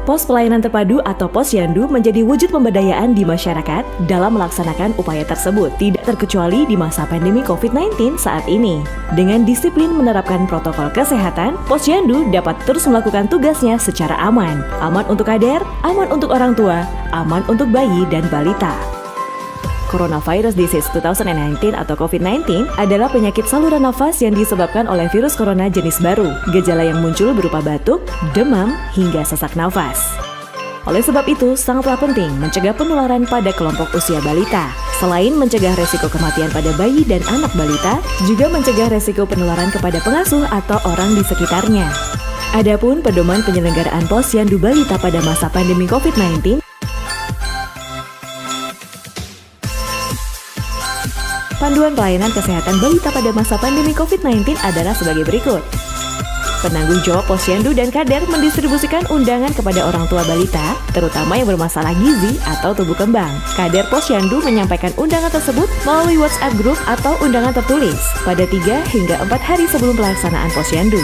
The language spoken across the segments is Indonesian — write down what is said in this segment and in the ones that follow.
Pos Pelayanan Terpadu atau Posyandu menjadi wujud pemberdayaan di masyarakat dalam melaksanakan upaya tersebut, tidak terkecuali di masa pandemi COVID-19 saat ini. Dengan disiplin menerapkan protokol kesehatan, Posyandu dapat terus melakukan tugasnya secara aman. Aman untuk kader, aman untuk orang tua, aman untuk bayi dan balita. Coronavirus Disease 2019 atau COVID-19 adalah penyakit saluran nafas yang disebabkan oleh virus corona jenis baru. Gejala yang muncul berupa batuk, demam, hingga sesak nafas. Oleh sebab itu, sangatlah penting mencegah penularan pada kelompok usia balita. Selain mencegah resiko kematian pada bayi dan anak balita, juga mencegah resiko penularan kepada pengasuh atau orang di sekitarnya. Adapun pedoman penyelenggaraan Posyandu balita pada masa pandemi COVID-19, panduan pelayanan kesehatan balita pada masa pandemi COVID-19 adalah sebagai berikut. Penanggung jawab Posyandu dan kader mendistribusikan undangan kepada orang tua balita, terutama yang bermasalah gizi atau tubuh kembang. Kader Posyandu menyampaikan undangan tersebut melalui WhatsApp Group atau undangan tertulis pada 3 hingga 4 hari sebelum pelaksanaan Posyandu.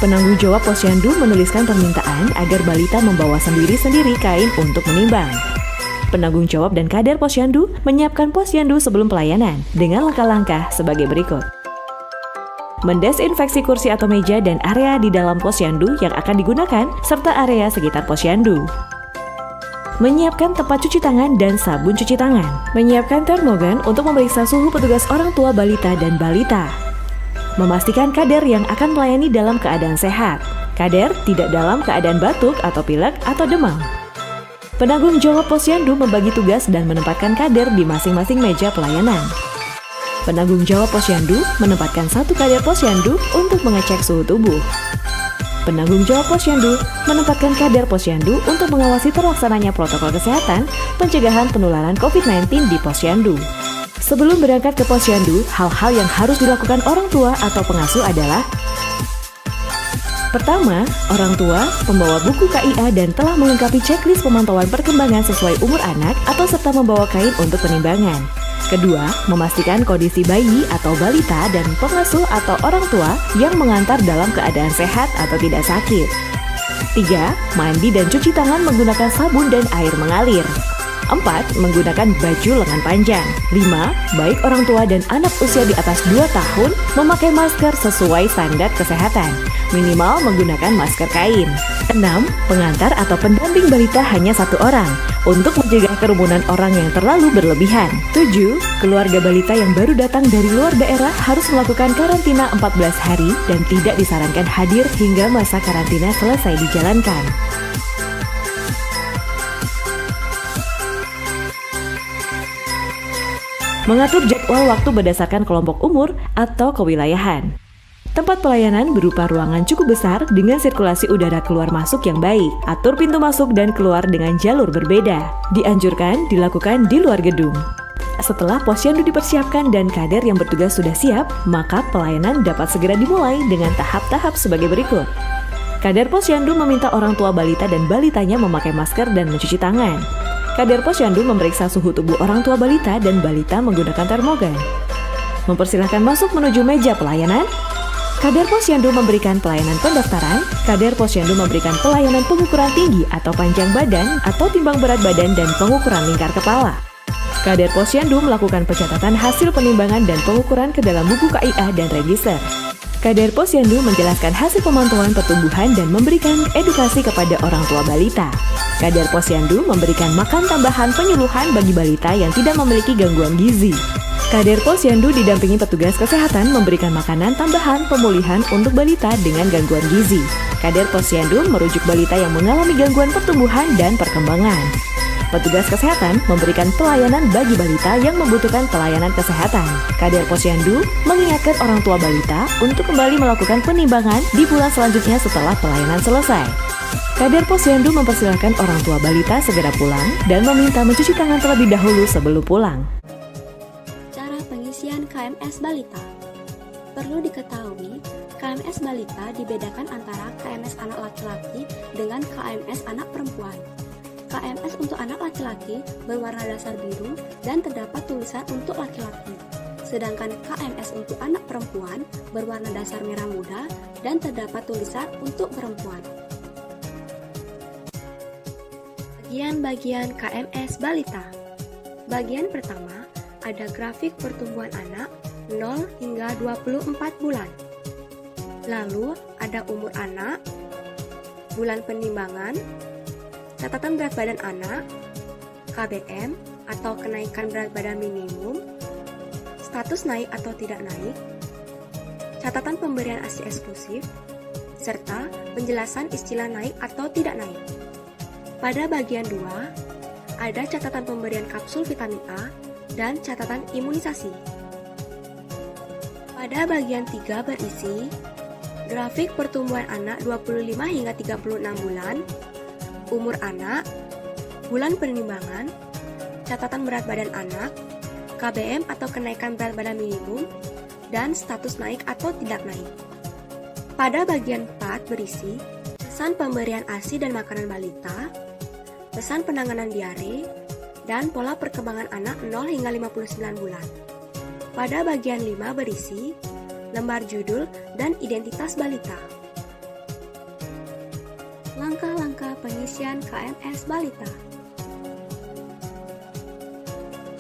Penanggung jawab Posyandu menuliskan permintaan agar balita membawa sendiri-sendiri kain untuk menimbang. Penanggung jawab dan kader Posyandu menyiapkan Posyandu sebelum pelayanan dengan langkah-langkah sebagai berikut. Mendesinfeksi kursi atau meja dan area di dalam Posyandu yang akan digunakan, serta area sekitar Posyandu. Menyiapkan tempat cuci tangan dan sabun cuci tangan. Menyiapkan termogan untuk memeriksa suhu petugas orang tua balita dan balita. Memastikan kader yang akan melayani dalam keadaan sehat. Kader tidak dalam keadaan batuk atau pilek atau demam. Penanggung jawab Posyandu membagi tugas dan menempatkan kader di masing-masing meja pelayanan. Penanggung jawab Posyandu menempatkan satu kader Posyandu untuk mengecek suhu tubuh. Penanggung jawab Posyandu menempatkan kader Posyandu untuk mengawasi terlaksananya protokol kesehatan pencegahan penularan COVID-19 di Posyandu. Sebelum berangkat ke Posyandu, hal-hal yang harus dilakukan orang tua atau pengasuh adalah: pertama, orang tua membawa buku KIA dan telah melengkapi checklist pemantauan perkembangan sesuai umur anak atau serta membawa kain untuk penimbangan. Kedua, memastikan kondisi bayi atau balita dan pengasuh atau orang tua yang mengantar dalam keadaan sehat atau tidak sakit. Tiga, mandi dan cuci tangan menggunakan sabun dan air mengalir. 4. Menggunakan baju lengan panjang. 5. Baik orang tua dan anak usia di atas 2 tahun memakai masker sesuai standar kesehatan. Minimal menggunakan masker kain. 6. Pengantar atau pendamping balita hanya 1 orang untuk mencegah kerumunan orang yang terlalu berlebihan. 7. Keluarga balita yang baru datang dari luar daerah harus melakukan karantina 14 hari dan tidak disarankan hadir hingga masa karantina selesai dijalankan. Mengatur jadwal waktu berdasarkan kelompok umur atau kewilayahan. Tempat pelayanan berupa ruangan cukup besar dengan sirkulasi udara keluar masuk yang baik. Atur pintu masuk dan keluar dengan jalur berbeda. Dianjurkan dilakukan di luar gedung. Setelah Posyandu dipersiapkan dan kader yang bertugas sudah siap, maka pelayanan dapat segera dimulai dengan tahap-tahap sebagai berikut. Kader Posyandu meminta orang tua balita dan balitanya memakai masker dan mencuci tangan. Kader Posyandu memeriksa suhu tubuh orang tua balita dan balita menggunakan termogan. Mempersilahkan masuk menuju meja pelayanan. Kader Posyandu memberikan pelayanan pendaftaran. Kader Posyandu memberikan pelayanan pengukuran tinggi atau panjang badan atau timbang berat badan dan pengukuran lingkar kepala. Kader Posyandu melakukan pencatatan hasil penimbangan dan pengukuran ke dalam buku KIA dan register. Kader Posyandu menjelaskan hasil pemantauan pertumbuhan dan memberikan edukasi kepada orang tua balita. Kader Posyandu memberikan makan tambahan penyuluhan bagi balita yang tidak memiliki gangguan gizi. Kader Posyandu didampingi petugas kesehatan memberikan makanan tambahan pemulihan untuk balita dengan gangguan gizi. Kader Posyandu merujuk balita yang mengalami gangguan pertumbuhan dan perkembangan. Petugas kesehatan memberikan pelayanan bagi balita yang membutuhkan pelayanan kesehatan. Kader Posyandu mengingatkan orang tua balita untuk kembali melakukan penimbangan di bulan selanjutnya setelah pelayanan selesai. Kader Posyandu mempersilahkan orang tua balita segera pulang dan meminta mencuci tangan terlebih dahulu sebelum pulang. Cara pengisian KMS Balita. Perlu diketahui, KMS Balita dibedakan antara KMS anak laki-laki dengan KMS anak perempuan. KMS untuk anak laki-laki berwarna dasar biru dan terdapat tulisan untuk laki-laki. Sedangkan KMS untuk anak perempuan berwarna dasar merah muda dan terdapat tulisan untuk perempuan. Bagian KMS Balita. Bagian pertama ada grafik pertumbuhan anak 0 hingga 24 bulan. Lalu ada umur anak, bulan penimbangan, catatan berat badan anak, KBM atau kenaikan berat badan minimum, status naik atau tidak naik, catatan pemberian ASI eksklusif, serta penjelasan istilah naik atau tidak naik. Pada bagian 2, ada catatan pemberian kapsul vitamin A dan catatan imunisasi. Pada bagian 3 berisi grafik pertumbuhan anak 25 hingga 36 bulan, umur anak, bulan penimbangan, catatan berat badan anak, KBM atau kenaikan berat badan minimum, dan status naik atau tidak naik. Pada bagian 4 berisi pesan pemberian ASI dan makanan balita, pesan penanganan diare, dan pola perkembangan anak 0 hingga 59 bulan. Pada bagian 5 berisi lembar judul dan identitas balita. Langkah-langkah pengisian KMS Balita.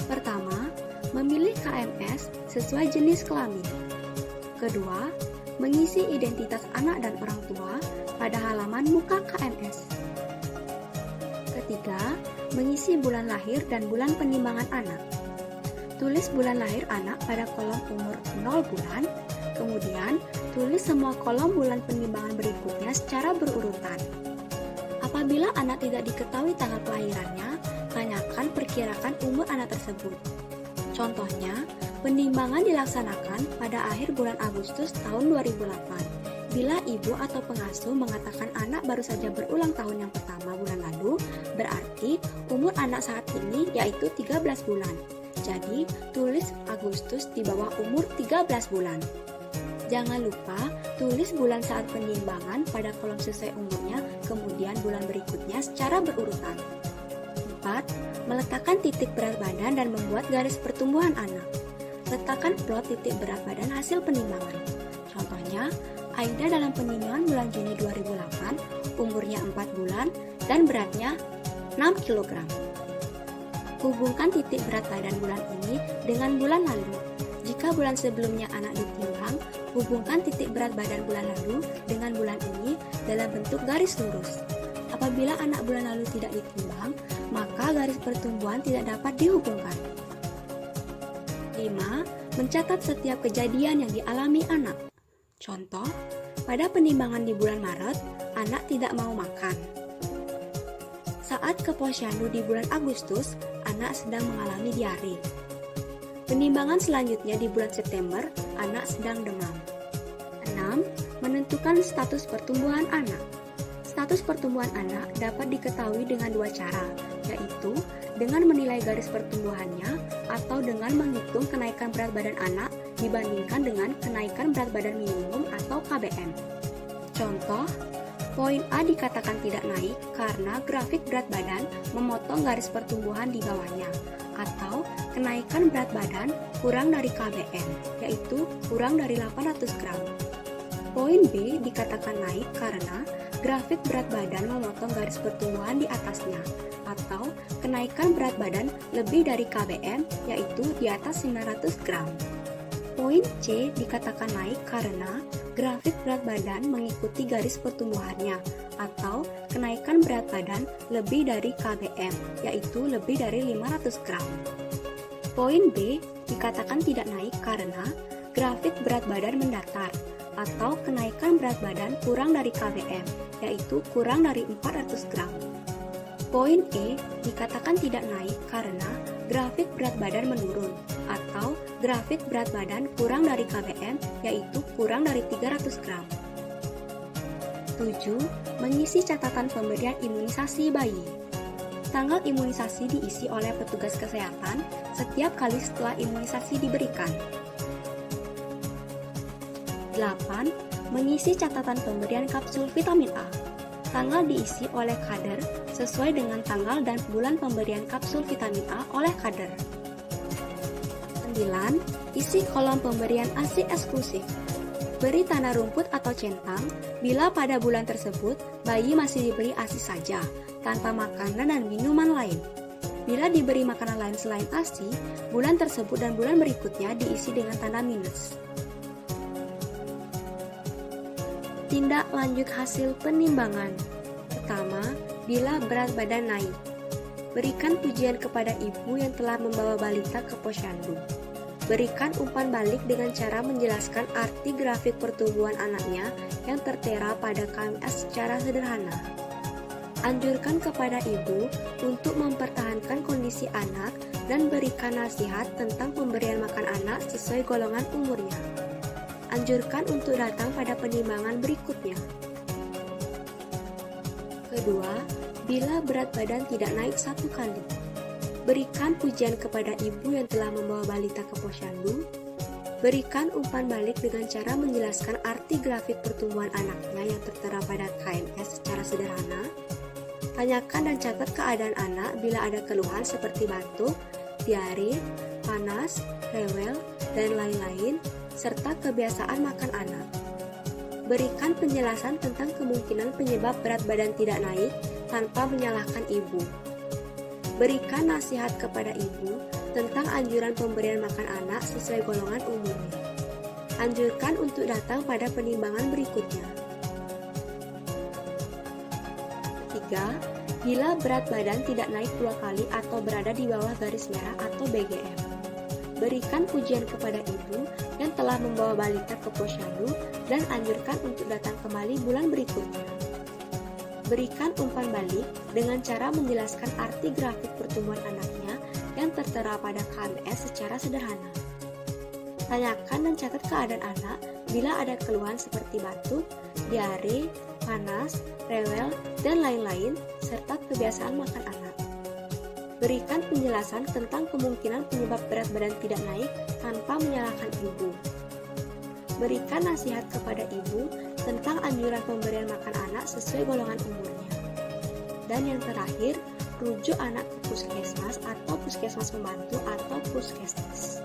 Pertama, memilih KMS sesuai jenis kelamin. Kedua, mengisi identitas anak dan orang tua pada halaman muka KMS. Ketiga, mengisi bulan lahir dan bulan penimbangan anak. Tulis bulan lahir anak pada kolom umur 0 bulan, kemudian tulis semua kolom bulan penimbangan berikutnya secara berurutan. Apabila anak tidak diketahui tanggal kelahirannya, tanyakan perkirakan umur anak tersebut. Contohnya, penimbangan dilaksanakan pada akhir bulan Agustus tahun 2008. Bila ibu atau pengasuh mengatakan anak baru saja berulang tahun yang pertama bulan lalu, berarti umur anak saat ini yaitu 13 bulan. Jadi, tulis Agustus di bawah umur 13 bulan. Jangan lupa tulis bulan saat penimbangan pada kolom sesuai umurnya, kemudian bulan berikutnya secara berurutan. 4. Meletakkan titik berat badan dan membuat garis pertumbuhan anak. Letakkan plot titik berat badan hasil penimbangan. Contohnya, Aida dalam penimbangan bulan Juni 2008, umurnya 4 bulan dan beratnya 6 kg. Hubungkan titik berat badan bulan ini dengan bulan lalu. Jika bulan sebelumnya anak ditimbang, hubungkan titik berat badan bulan lalu dengan bulan ini dalam bentuk garis lurus. Apabila anak bulan lalu tidak ditimbang, maka garis pertumbuhan tidak dapat dihubungkan. 5. Mencatat setiap kejadian yang dialami anak. Contoh, pada penimbangan di bulan Maret, anak tidak mau makan. Saat ke posyandu di bulan Agustus, anak sedang mengalami diare. Penimbangan selanjutnya di bulan September, anak sedang demam. 6. Menentukan status pertumbuhan anak. Status pertumbuhan anak dapat diketahui dengan dua cara, yaitu dengan menilai garis pertumbuhannya atau dengan menghitung kenaikan berat badan anak dibandingkan dengan kenaikan berat badan minimum atau KBM. Contoh, poin A dikatakan tidak naik karena grafik berat badan memotong garis pertumbuhan di bawahnya, atau kenaikan berat badan kurang dari KBM, yaitu kurang dari 800 gram. Poin B dikatakan naik karena grafik berat badan memotong garis pertumbuhan di atasnya, atau kenaikan berat badan lebih dari KBM, yaitu di atas 900 gram. Poin C dikatakan naik karena grafik berat badan mengikuti garis pertumbuhannya, atau kenaikan berat badan lebih dari KBM, yaitu lebih dari 500 gram. Poin B dikatakan tidak naik karena grafik berat badan mendatar, atau kenaikan berat badan kurang dari KBM, yaitu kurang dari 400 gram. Poin E dikatakan tidak naik karena grafik berat badan menurun, atau grafik berat badan kurang dari KBM, yaitu kurang dari 300 gram. 7. Mengisi catatan pemberian imunisasi bayi. Tanggal imunisasi diisi oleh petugas kesehatan setiap kali setelah imunisasi diberikan. 8. Mengisi catatan pemberian kapsul vitamin A. Tanggal diisi oleh kader sesuai dengan tanggal dan bulan pemberian kapsul vitamin A oleh kader. 9. Isi kolom pemberian ASI eksklusif. Beri tanda rumput atau centang bila pada bulan tersebut bayi masih diberi ASI saja, tanpa makanan dan minuman lain. Bila diberi makanan lain selain ASI, bulan tersebut dan bulan berikutnya diisi dengan tanda minus. Tindak lanjut hasil penimbangan. Pertama, bila berat badan naik. Berikan pujian kepada ibu yang telah membawa balita ke posyandu. Berikan umpan balik dengan cara menjelaskan arti grafik pertumbuhan anaknya yang tertera pada KMS secara sederhana. Anjurkan kepada ibu untuk mempertahankan kondisi anak dan berikan nasihat tentang pemberian makan anak sesuai golongan umurnya. Anjurkan untuk datang pada penimbangan berikutnya. Kedua, bila berat badan tidak naik 1 kali. Berikan pujian kepada ibu yang telah membawa balita ke posyandu. Berikan umpan balik dengan cara menjelaskan arti grafik pertumbuhan anaknya yang tertera pada KMS secara sederhana. Tanyakan dan catat keadaan anak bila ada keluhan seperti batuk, diare, panas, rewel, dan lain-lain, serta kebiasaan makan anak. Berikan penjelasan tentang kemungkinan penyebab berat badan tidak naik tanpa menyalahkan ibu. Berikan nasihat kepada ibu tentang anjuran pemberian makan anak sesuai golongan umurnya. Anjurkan untuk datang pada penimbangan berikutnya. 3. Bila berat badan tidak naik 2 kali atau berada di bawah garis merah atau BGM. Berikan pujian kepada ibu yang telah membawa balita ke posyandu dan anjurkan untuk datang kembali bulan berikutnya. Berikan umpan balik dengan cara menjelaskan arti grafik pertumbuhan anaknya yang tertera pada KMS secara sederhana. Tanyakan dan catat keadaan anak bila ada keluhan seperti batuk, diare, panas, rewel, dan lain-lain, serta kebiasaan makan anak. Berikan penjelasan tentang kemungkinan penyebab berat badan tidak naik tanpa menyalahkan ibu. Berikan nasihat kepada ibu tentang anjuran pemberian makan anak sesuai golongan umurnya. Dan yang terakhir, rujuk anak ke puskesmas atau puskesmas pembantu atau puskesmas.